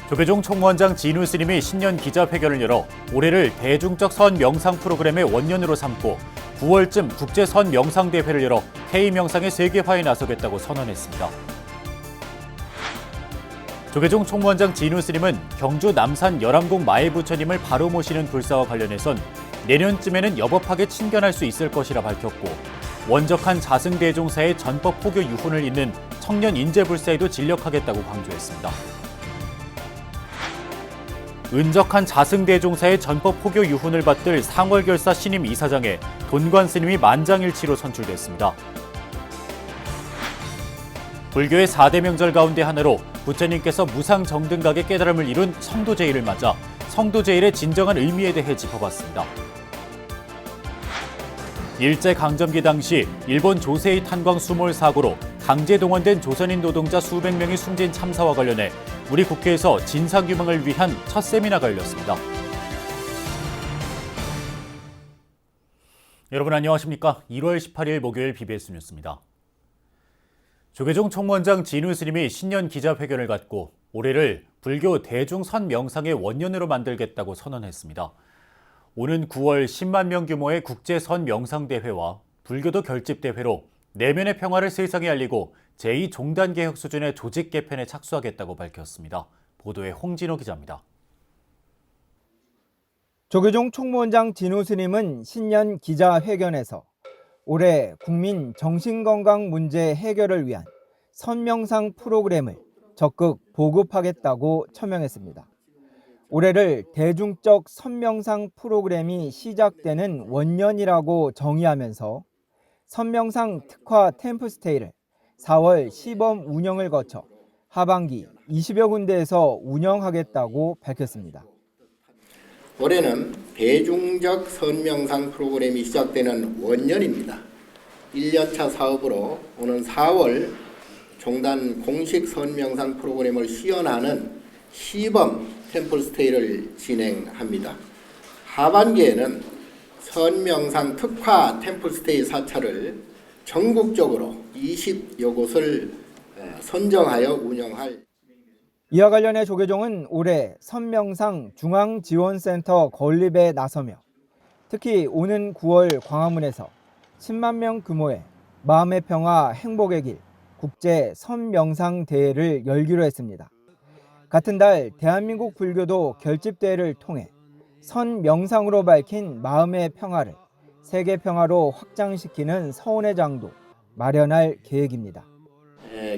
조계종 총무원장 진우 스님이 신년 기자회견을 열어 올해를 대중적 선 명상 프로그램의 원년으로 삼고 9월쯤 국제 선 명상 대회를 열어 K명상의 세계화에 나서겠다고 선언했습니다. 조계종 총무원장 진우 스님은 경주 남산 열암공 마애부처님을 바로 모시는 불사와 관련해선 내년쯤에는 여법하게 친견할 수 있을 것이라 밝혔고, 원적한 자승대종사의 전법 포교 유훈을 잇는 청년 인재불사에도 진력하겠다고 강조했습니다. 은적한 자승대종사의 전법 포교 유훈을 받들 상월결사 신임 이사장에 돈관 스님이 만장일치로 선출됐습니다. 불교의 4대 명절 가운데 하나로 부처님께서 무상정등각의 깨달음을 이룬 성도제일을 맞아 성도제일의 진정한 의미에 대해 짚어봤습니다. 일제강점기 당시 일본 조세이 탄광 수몰 사고로 강제 동원된 조선인 노동자 수백 명이 숨진 참사와 관련해 우리 국회에서 진상규명을 위한 첫 세미나가 열렸습니다. 여러분 안녕하십니까? 1월 18일 목요일 BBS 뉴스입니다. 조계종 총무원장 진우 스님이 신년 기자회견을 갖고 올해를 불교 대중선 명상의 원년으로 만들겠다고 선언했습니다. 오는 9월 10만 명 규모의 국제선 명상대회와 불교도 결집대회로 내면의 평화를 세상에 알리고 제2종단개혁 수준의 조직 개편에 착수하겠다고 밝혔습니다. 보도에 홍진호 기자입니다. 조계종 총무원장 진우 스님은 신년 기자회견에서 올해 국민 정신건강 문제 해결을 위한 선명상 프로그램을 적극 보급하겠다고 처명했습니다. 올해를 대중적 선명상 프로그램이 시작되는 원년이라고 정의하면서 선명상 특화 템플스테이를 4월 시범 운영을 거쳐 하반기 20여 군데에서 운영하겠다고 밝혔습니다. 올해는 대중적 선명상 프로그램이 시작되는 원년입니다. 1년차 사업으로 오는 4월 종단 공식 선명상 프로그램을 시연하는 시범 템플스테이를 진행합니다. 하반기에는 선명상 특화 템플스테이 사찰을 전국적으로 20여 곳을 선정하여 운영할. 이와 관련해 조계종은 올해 선명상 중앙지원센터 건립에 나서며 특히 오는 9월 광화문에서 10만 명 규모의 마음의 평화 행복의 길 국제 선명상 대회를 열기로 했습니다. 같은 달 대한민국 불교도 결집대회를 통해 선명상으로 밝힌 마음의 평화를 세계 평화로 확장시키는 서운의 장도 마련할 계획입니다.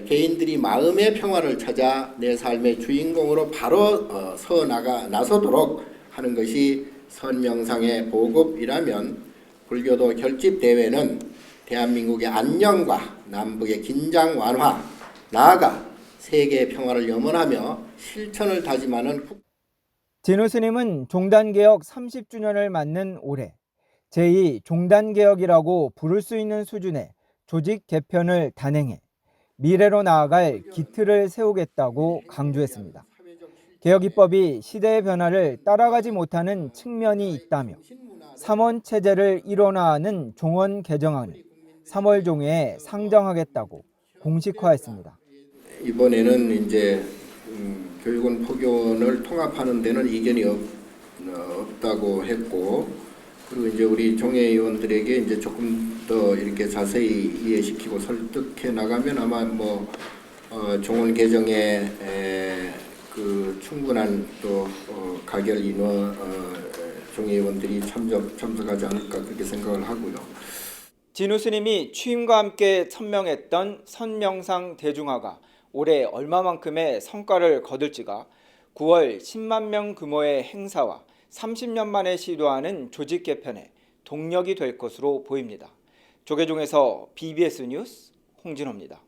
개인들이 마음의 평화를 찾아 내 삶의 주인공으로 바로 나서도록 하는 것이 선명상의 보급이라면, 불교도 결집대회는 대한민국의 안녕과 남북의 긴장 완화, 나아가 세계 평화를 염원하며 실천을 다짐하는. 진우 스님은 종단개혁 30주년을 맞는 올해 제2종단개혁이라고 부를 수 있는 수준의 조직 개편을 단행해 미래로 나아갈 기틀을 세우겠다고 강조했습니다. 개혁입법이 시대의 변화를 따라가지 못하는 측면이 있다며 3원 체제를 일원화하는 종원 개정안을 3월 중에 상정하겠다고 공식화했습니다. 이번에는 이제 교육원 포교원을 통합하는 데는 이견이 없다고 했고, 그리고 이제 우리 종회의원들에게 이제 조금 더 이렇게 자세히 이해시키고 설득해 나가면 아마 종원 개정에 그 충분한 또 가결 인원 종회의원들이 참석하지 않을까 그렇게 생각을 하고요. 진우 스님이 취임과 함께 천명했던 선명상 대중화가 올해 얼마만큼의 성과를 거둘지가 9월 10만 명 규모의 행사와 30년 만에 시도하는 조직 개편에 동력이 될 것으로 보입니다. 조계종에서 BBS 뉴스 홍진호입니다.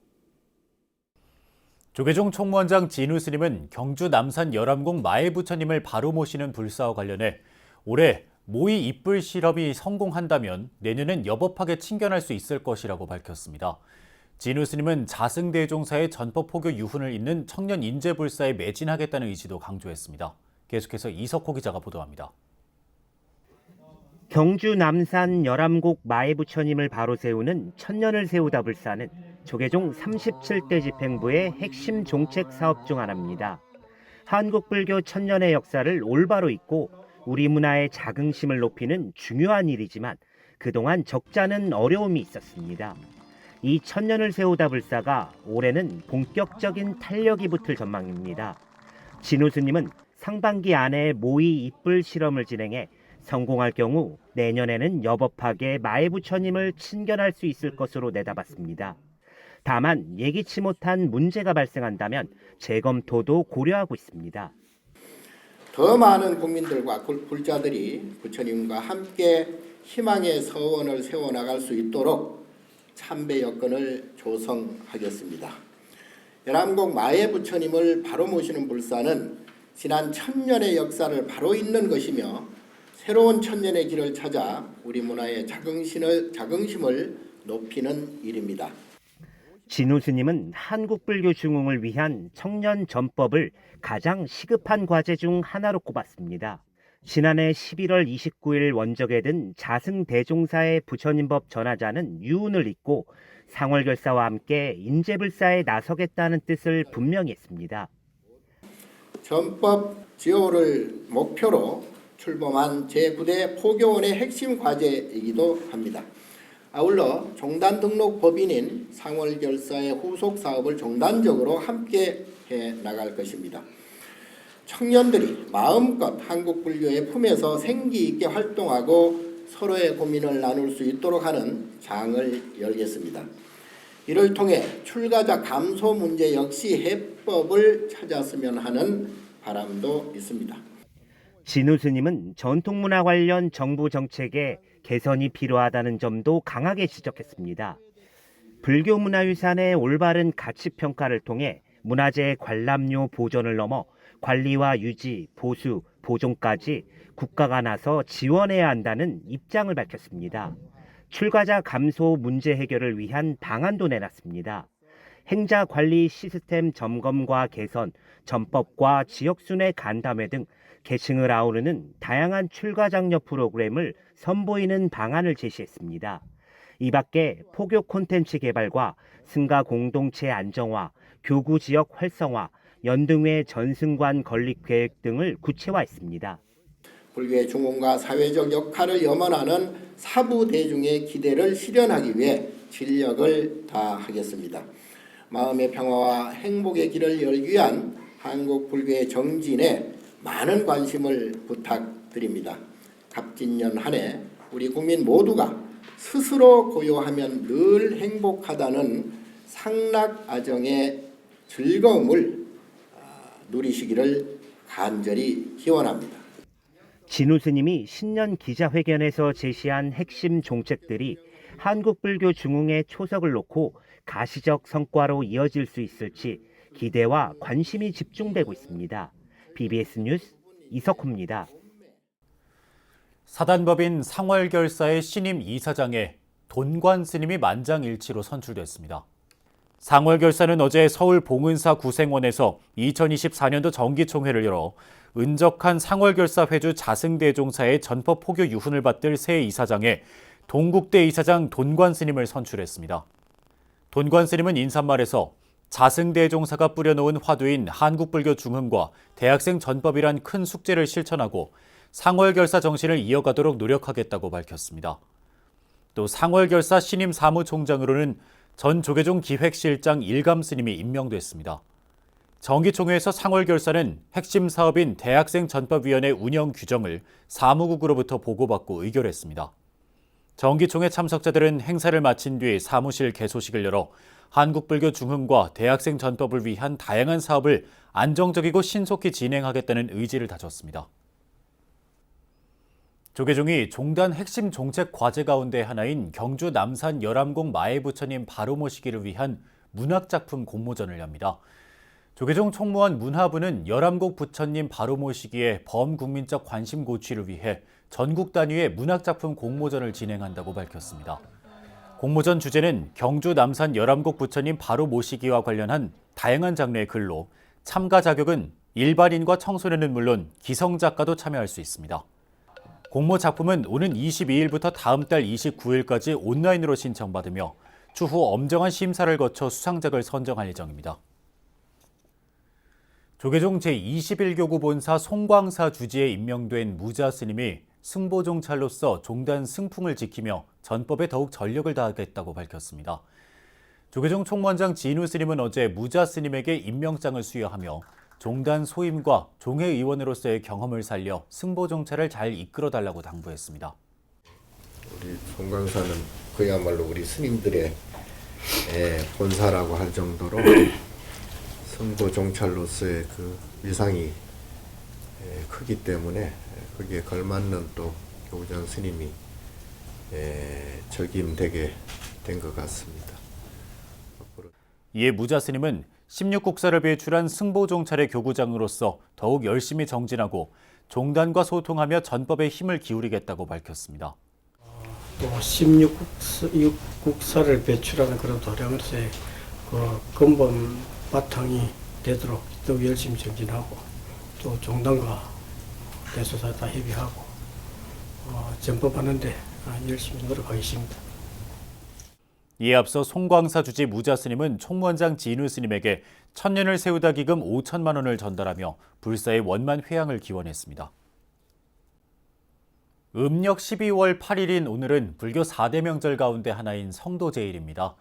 조계종 총무원장 진우 스님은 경주 남산 열암공 마애부처님을 바로 모시는 불사와 관련해 올해 모의 입불 실험이 성공한다면 내년엔 여법하게 친견할 수 있을 것이라고 밝혔습니다. 진우 스님은 자승대종사의 전법 포교 유훈을 잇는 청년 인재불사에 매진하겠다는 의지도 강조했습니다. 계속해서 이석호 기자가 보도합니다. 경주 남산 열암곡 마애부처님을 바로 세우는 천년을 세우다 불사는 조계종 37대 집행부의 핵심 종책 사업 중 하나입니다. 한국 불교 천년의 역사를 올바로 잇고 우리 문화의 자긍심을 높이는 중요한 일이지만 그동안 적지 않은 어려움이 있었습니다. 이 천년을 세우다 불사가 올해는 본격적인 탄력이 붙을 전망입니다. 진우 스님은 상반기 안에 모의 입불 실험을 진행해 성공할 경우 내년에는 여법하게 마애부처님을 친견할 수 있을 것으로 내다봤습니다. 다만 예기치 못한 문제가 발생한다면 재검토도 고려하고 있습니다. 더 많은 국민들과 불자들이 부처님과 함께 희망의 서원을 세워나갈 수 있도록 참배 여건을 조성하겠습니다. 열암곡 마애 부처님을 바로 모시는 불사는 지난 천년의 역사를 바로 잇는 것이며 새로운 천년의 길을 찾아 우리 문화의 자긍심을 높이는 일입니다. 진우 스님은 한국 불교 중흥을 위한 청년 전법을 가장 시급한 과제 중 하나로 꼽았습니다. 지난해 11월 29일 원적에 든 자승대종사의 부처님법 전하자는 유운을 잇고 상월결사와 함께 인재불사에 나서겠다는 뜻을 분명히 했습니다. 전법 지호를 목표로 출범한 제9대 포교원의 핵심 과제이기도 합니다. 아울러 종단 등록 법인인 상월결사의 후속 사업을 종단적으로 함께 해 나갈 것입니다. 청년들이 마음껏 한국 불교의 품에서 생기 있게 활동하고 서로의 고민을 나눌 수 있도록 하는 장을 열겠습니다. 이를 통해 출가자 감소 문제 역시 해법을 찾았으면 하는 바람도 있습니다. 진우 스님은 전통문화 관련 정부 정책에 개선이 필요하다는 점도 강하게 지적했습니다. 불교 문화유산의 올바른 가치평가를 통해 문화재 관람료 보존을 넘어 관리와 유지, 보수, 보존까지 국가가 나서 지원해야 한다는 입장을 밝혔습니다. 출가자 감소 문제 해결을 위한 방안도 내놨습니다. 행자 관리 시스템 점검과 개선, 전법과 지역순회 간담회 등 계층을 아우르는 다양한 출가 장려 프로그램을 선보이는 방안을 제시했습니다. 이 밖에 포교 콘텐츠 개발과 승가 공동체 안정화, 교구 지역 활성화, 연등회 전승관 건립 계획 등을 구체화했습니다. 불교의 중흥과 사회적 역할을 염원하는 사부 대중의 기대를 실현하기 위해 진력을 다하겠습니다. 마음의 평화와 행복의 길을 열기 위한 한국 불교의 정진에 많은 관심을 부탁드립니다. 갑진년 한 해 우리 국민 모두가 스스로 고요하면 늘 행복하다는 상락아정의 즐거움을 누리시기를 간절히 기원합니다. 진우 스님이 신년 기자회견에서 제시한 핵심 종책들이 한국 불교 중흥의 초석을 놓고 가시적 성과로 이어질 수 있을지 기대와 관심이 집중되고 있습니다. BBS 뉴스 이석호입니다. 사단법인 상월결사의 신임 이사장에 돈관 스님이 만장일치로 선출됐습니다. 상월결사는 어제 서울 봉은사 구생원에서 2024년도 정기총회를 열어 은적한 상월결사 회주 자승대종사의 전법 포교 유훈을 받들 새 이사장에 동국대 이사장 돈관 스님을 선출했습니다. 돈관 스님은 인사말에서 자승대종사가 뿌려놓은 화두인 한국불교 중흥과 대학생 전법이란 큰 숙제를 실천하고 상월결사 정신을 이어가도록 노력하겠다고 밝혔습니다. 또 상월결사 신임 사무총장으로는 전 조계종 기획실장 일감 스님이 임명됐습니다. 정기총회에서 상월결사는 핵심 사업인 대학생 전법위원회 운영 규정을 사무국으로부터 보고받고 의결했습니다. 정기총회 참석자들은 행사를 마친 뒤 사무실 개소식을 열어 한국불교 중흥과 대학생 전법을 위한 다양한 사업을 안정적이고 신속히 진행하겠다는 의지를 다졌습니다. 조계종이 종단 핵심 정책 과제 가운데 하나인 경주 남산 열암곡 마애부처님 바로 모시기를 위한 문학작품 공모전을 엽니다. 조계종 총무원 문화부는 열암곡 부처님 바로 모시기에 범국민적 관심 고취를 위해 전국 단위의 문학작품 공모전을 진행한다고 밝혔습니다. 공모전 주제는 경주 남산 열암곡 부처님 바로 모시기와 관련한 다양한 장르의 글로 참가 자격은 일반인과 청소년은 물론 기성작가도 참여할 수 있습니다. 공모 작품은 오는 22일부터 다음 달 29일까지 온라인으로 신청받으며 추후 엄정한 심사를 거쳐 수상작을 선정할 예정입니다. 조계종 제21교구 본사 송광사 주지에 임명된 무자 스님이 승보종찰로서 종단 승풍을 지키며 전법에 더욱 전력을 다하겠다고 밝혔습니다. 조계종 총무원장 진우 스님은 어제 무자 스님에게 임명장을 수여하며 종단 소임과 종회 의원으로서의 경험을 살려 승보종찰을 잘 이끌어달라고 당부했습니다. 우리 송광사는 그야말로 우리 스님들의 본사라고 할 정도로 승보종찰로서의 그 위상이 크기 때문에 거기에 걸맞는 또 교우전 스님이 적임되게 된 것 같습니다. 이에 무자 스님은 16국사를 배출한 승보종찰의 교구장으로서 더욱 열심히 정진하고 종단과 소통하며 전법에 힘을 기울이겠다고 밝혔습니다. 또 16국사를 배출하는 그런 도량으로서의 그 근본 바탕이 되도록 더 열심히 정진하고 또 종단과 대소사 다 협의하고 전법하는 데 열심히 노력하겠습니다. 이에 앞서 송광사 주지 무자 스님은 총무원장 진우 스님에게 천년을 세우다 기금 5천만 원을 전달하며 불사의 원만 회양을 기원했습니다. 음력 12월 8일인 오늘은 불교 4대 명절 가운데 하나인 성도제일입니다.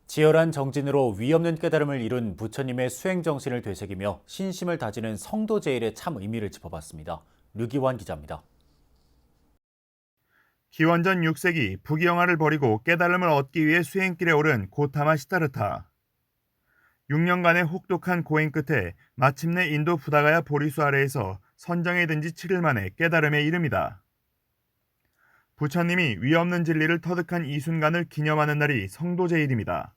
치열한 정진으로 위없는 깨달음을 이룬 부처님의 수행 정신을 되새기며 신심을 다지는 성도제일의 참 의미를 짚어봤습니다. 류기환 기자입니다. 기원전 6세기 부귀영화를 버리고 깨달음을 얻기 위해 수행길에 오른 고타마 시타르타. 6년간의 혹독한 고행 끝에 마침내 인도 부다가야 보리수 아래에서 선정에 든 지 7일 만에 깨달음에 이릅니다. 부처님이 위없는 진리를 터득한 이 순간을 기념하는 날이 성도제일입니다.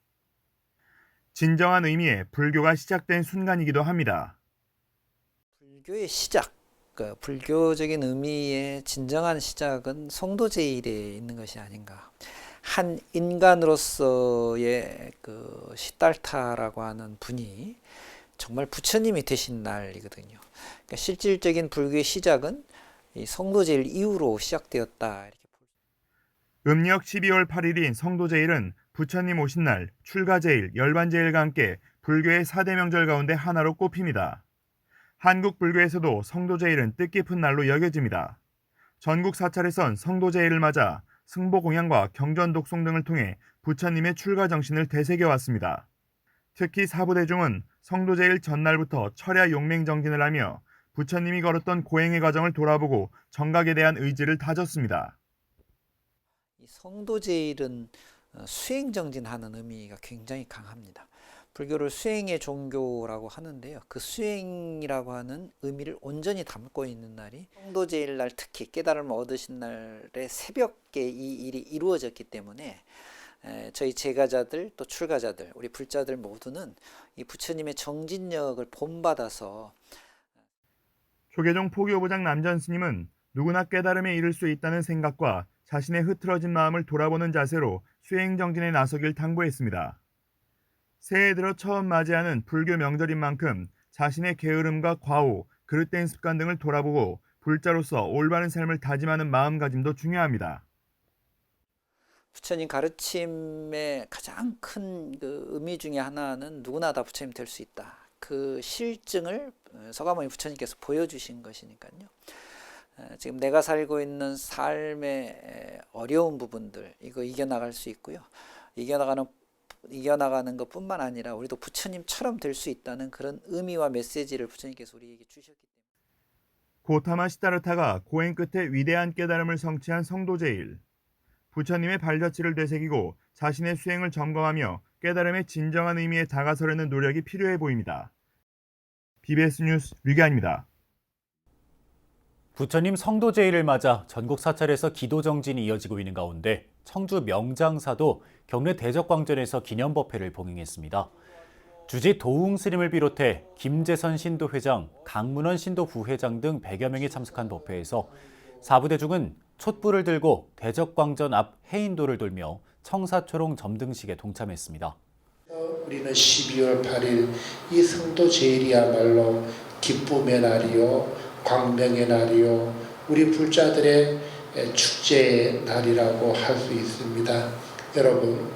진정한 의미의 불교가 시작된 순간이기도 합니다. 불교의 시작, 그 불교적인 의미의 진정한 시작은 성도제일에 있는 것이 아닌가. 한 인간으로서의 그 시달타라고 하는 분이 정말 부처님이 되신 날이거든요. 그러니까 실질적인 불교의 시작은 이 성도제일 이후로 시작되었다. 음력 12월 8일인 성도제일은 부처님 오신 날 출가제일, 열반제일과 함께 불교의 4대 명절 가운데 하나로 꼽힙니다. 한국 불교에서도 성도제일은 뜻깊은 날로 여겨집니다. 전국 사찰에선 성도제일을 맞아 승보공양과 경전독송 등을 통해 부처님의 출가 정신을 되새겨왔습니다. 특히 사부대중은 성도제일 전날부터 철야 용맹정진을 하며 부처님이 걸었던 고행의 과정을 돌아보고 정각에 대한 의지를 다졌습니다. 이 성도제일은 수행정진하는 의미가 굉장히 강합니다. 불교를 수행의 종교라고 하는데요. 그 수행이라고 하는 의미를 온전히 담고 있는 날이 성도제일 날, 특히 깨달음을 얻으신 날의 새벽에 이 일이 이루어졌기 때문에 저희 제가자들 또 출가자들, 우리 불자들 모두는 이 부처님의 정진력을 본받아서 조계종 포교부장 남전 스님은 누구나 깨달음에 이를 수 있다는 생각과 자신의 흐트러진 마음을 돌아보는 자세로 수행정진에 나서길 당부했습니다. 새해 들어 처음 맞이하는 불교 명절인 만큼 자신의 게으름과 과오, 그릇된 습관 등을 돌아보고 불자로서 올바른 삶을 다짐하는 마음가짐도 중요합니다. 부처님 가르침의 가장 큰 그 의미 중에 하나는 누구나 다 부처님 될 수 있다. 그 실증을 서가모니 부처님께서 보여주신 것이니까요. 지금 내가 살고 있는 삶의 어려운 부분들 이거 이겨나갈 수 있고요. 이겨나가는 것뿐만 아니라 우리도 부처님처럼 될 수 있다는 그런 의미와 메시지를 부처님께서 우리에게 주셨기 때문에 고타마 시타르타가 고행 끝에 위대한 깨달음을 성취한 성도제일. 부처님의 발자취를 되새기고 자신의 수행을 점검하며 깨달음의 진정한 의미에 다가서려는 노력이 필요해 보입니다. BBS 뉴스 류기환입니다. 부처님 성도제일을 맞아 전국 사찰에서 기도정진이 이어지고 있는 가운데 청주 명장사도 경례 대적광전에서 기념법회를 봉행했습니다. 주지 도웅 스님을 비롯해 김재선 신도회장, 강문원 신도부회장 등 100여 명이 참석한 법회에서 사부대중은 촛불을 들고 대적광전 앞 해인도를 돌며 청사초롱 점등식에 동참했습니다. 우리는 12월 8일 이 성도제일이야말로 기쁨의 날이요, 광명의 날이요, 우리 불자들의 축제의 날이라고 할 수 있습니다. 여러분,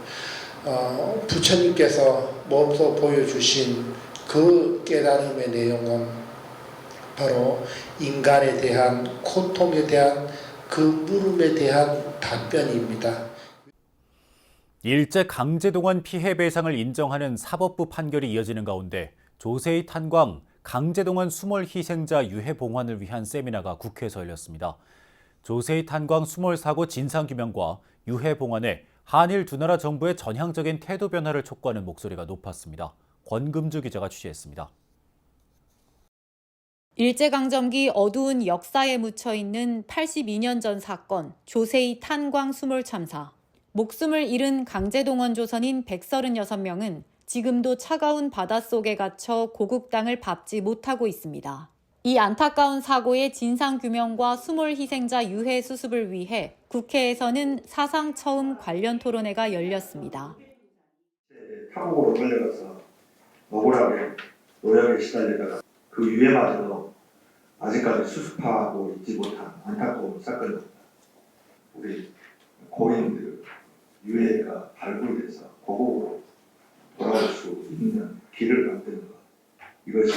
부처님께서 몸소 보여주신 그 깨달음의 내용은 바로 인간에 대한 고통에 대한 그 물음에 대한 답변입니다. 일제 강제동원 피해 배상을 인정하는 사법부 판결이 이어지는 가운데 조세희 탄광 강제동원 수몰 희생자 유해 봉환을 위한 세미나가 국회에서 열렸습니다. 조세희 탄광 수몰 사고 진상규명과 유해 봉환에 한일 두 나라 정부의 전향적인 태도 변화를 촉구하는 목소리가 높았습니다. 권금주 기자가 취재했습니다. 일제강점기 어두운 역사에 묻혀있는 82년 전 사건 조세희 탄광 수몰 참사. 목숨을 잃은 강제동원 조선인 136명은 지금도 차가운 바닷속에 갇혀 고국 땅을 밟지 못하고 있습니다. 이 안타까운 사고의 진상규명과 수몰 희생자 유해 수습을 위해 국회에서는 사상 처음 관련 토론회가 열렸습니다. 타국으로 끌려가서 억울하게 노역에 시달리다가 그 유해마저도 아직까지 수습하고 있지 못한 안타까운 사건입니다. 우리 고인들 유해가 발굴돼서 고국으로 돌아올 수 있는 길을 만드는 것, 이것이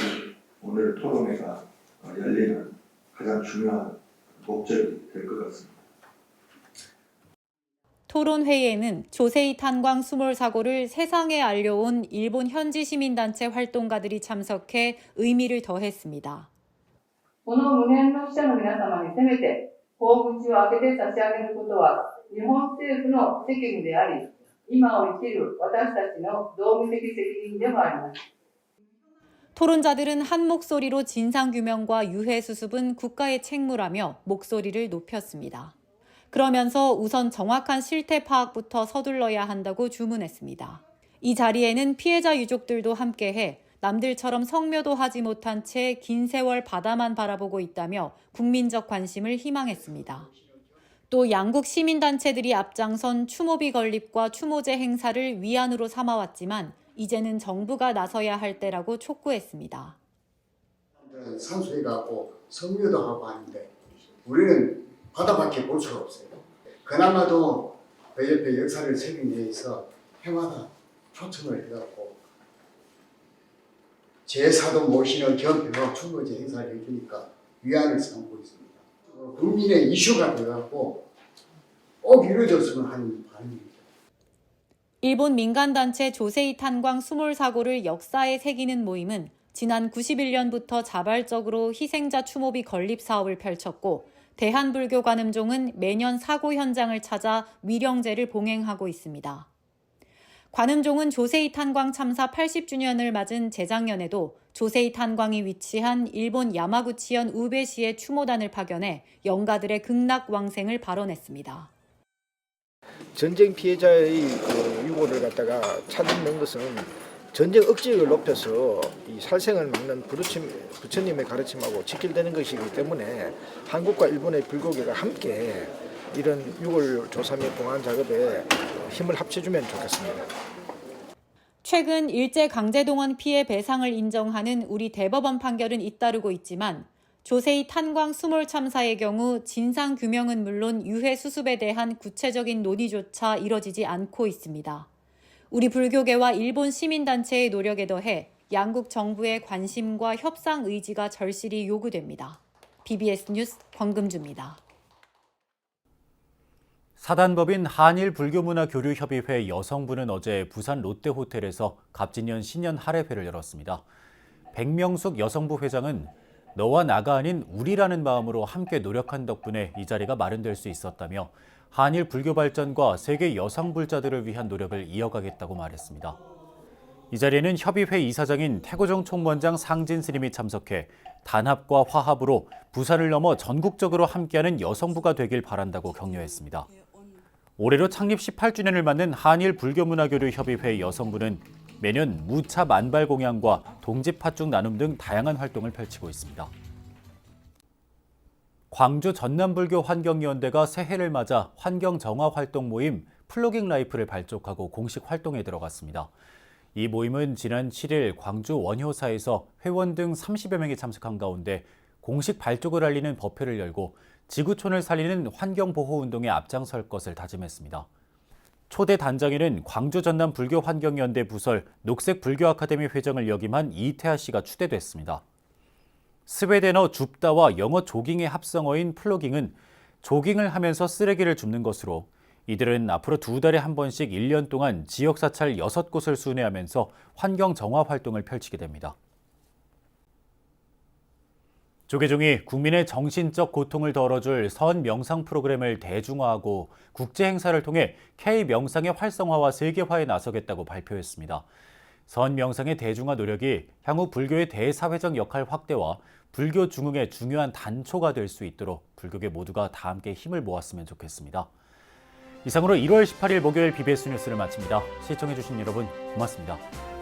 오늘 토론회가 열리는 가장 중요한 목적이 될 것 같습니다. 토론회에는 조세희 탄광 수몰 사고를 세상에 알려온 일본 현지 시민단체 활동가들이 참석해 의미를 더했습니다. この無念の死者の皆様にせめて大口を開けて差し上げることは日本政府の責務であり、今を生きる私たちの道義的責任でもあります。 토론자들은 한 목소리로 진상규명과 유해 수습은 국가의 책무라며 목소리를 높였습니다. 그러면서 우선 정확한 실태 파악부터 서둘러야 한다고 주문했습니다. 이 자리에는 피해자 유족들도 함께해 남들처럼 성묘도 하지 못한 채 긴 세월 바다만 바라보고 있다며 국민적 관심을 희망했습니다. 또 양국 시민단체들이 앞장선 추모비 건립과 추모제 행사를 위안으로 삼아왔지만 이제는 정부가 나서야 할 때라고 촉구했습니다. 산소에 가고 성묘도 하고 하는데 우리는 바다밖에 볼 수가 없어요. 그나마도 그 옆에 역사를 새기기 위해서 해마다 초청을 해갖고 제사도 모시는 겸해서 추모제 행사를 해주니까 위안을 삼고 있습니다. 국민의 이슈가 되어갖고 꼭 이루어졌으면 하는 바람입니다. 일본 민간단체 조세희 탄광 수몰 사고를 역사에 새기는 모임은 지난 91년부터 자발적으로 희생자 추모비 건립 사업을 펼쳤고 대한불교관음종은 매년 사고 현장을 찾아 위령제를 봉행하고 있습니다. 관음종은 조세희 탄광 참사 80주년을 맞은 재작년에도 조세희 탄광이 위치한 일본 야마구치현 우베시에 추모단을 파견해 영가들의 극락왕생을 발언했습니다. 전쟁 피해자의 유고를 갖다가 찾는 것은 전쟁 억지를 높여서 이 살생을 막는 부처님의 가르침하고 직결되는 것이기 때문에 한국과 일본의 불교계가 함께 이런 유골 조사 및 봉안 작업에 힘을 합쳐주면 좋겠습니다. 최근 일제 강제동원 피해 배상을 인정하는 우리 대법원 판결은 잇따르고 있지만 조세희 탄광 수몰 참사의 경우 진상규명은 물론 유해 수습에 대한 구체적인 논의조차 이뤄지지 않고 있습니다. 우리 불교계와 일본 시민단체의 노력에 더해 양국 정부의 관심과 협상 의지가 절실히 요구됩니다. BBS 뉴스 권금주입니다. 사단법인 한일불교문화교류협의회 여성부는 어제 부산 롯데호텔에서 갑진년 신년 할애회를 열었습니다. 백명숙 여성부 회장은 너와 나가 아닌 우리라는 마음으로 함께 노력한 덕분에 이 자리가 마련될 수 있었다며 한일 불교 발전과 세계 여성 불자들을 위한 노력을 이어가겠다고 말했습니다. 이 자리에는 협의회 이사장인 태고정 총무원장 상진 스님이 참석해 단합과 화합으로 부산을 넘어 전국적으로 함께하는 여성부가 되길 바란다고 격려했습니다. 올해로 창립 18주년을 맞는 한일불교문화교류협의회 여성부는 매년 무차 만발 공양과 동집 팥죽 나눔 등 다양한 활동을 펼치고 있습니다. 광주 전남불교 환경위원회가 새해를 맞아 환경 정화 활동 모임 플로깅 라이프를 발족하고 공식 활동에 들어갔습니다. 이 모임은 지난 7일 광주 원효사에서 회원 등 30여 명이 참석한 가운데 공식 발족을 알리는 법회를 열고 지구촌을 살리는 환경보호운동에 앞장설 것을 다짐했습니다. 초대 단장에는 광주 전남 불교 환경연대 부설 녹색 불교 아카데미 회장을 역임한 이태하 씨가 추대됐습니다. 스웨덴어 줍다와 영어 조깅의 합성어인 플로깅은 조깅을 하면서 쓰레기를 줍는 것으로, 이들은 앞으로 2달에 한 번씩 1년 동안 지역 사찰 6곳을 순회하면서 환경 정화 활동을 펼치게 됩니다. 조계종이 국민의 정신적 고통을 덜어줄 선 명상 프로그램을 대중화하고 국제 행사를 통해 K 명상의 활성화와 세계화에 나서겠다고 발표했습니다. 선 명상의 대중화 노력이 향후 불교의 대사회적 역할 확대와 불교 중흥의 중요한 단초가 될 수 있도록 불교계 모두가 다 함께 힘을 모았으면 좋겠습니다. 이상으로 1월 18일 목요일 BBS 뉴스를 마칩니다. 시청해주신 여러분 고맙습니다.